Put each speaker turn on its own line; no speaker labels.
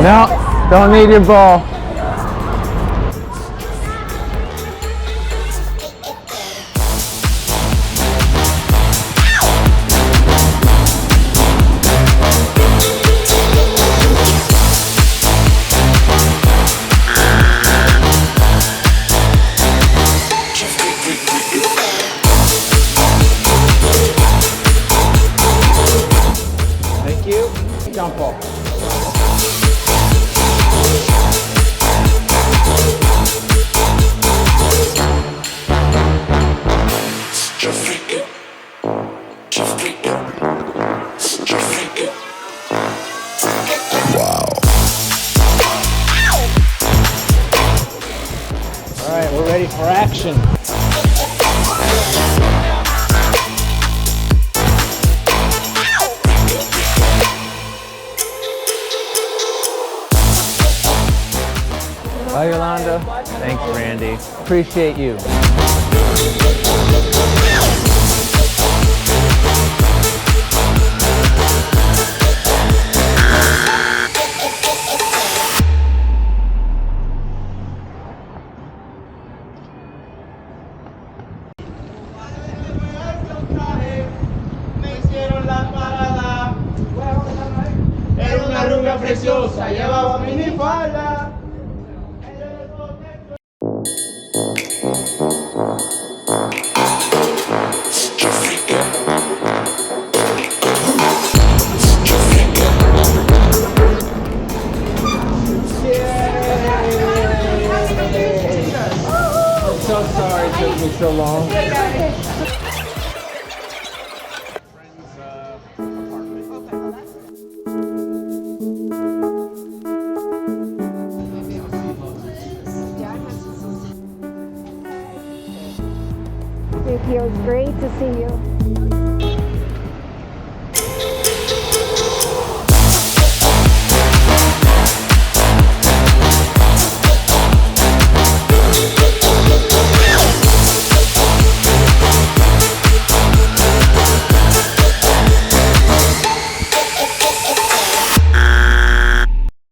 No, don't need your ball. Thank you. Jump ball. All right, we're ready for action. Bye, Yolanda. Thanks, Randy. Appreciate you.
Era una rubia preciosa, llevaba minifalda.
I'm so sorry it took me so long.
It feels great to see you.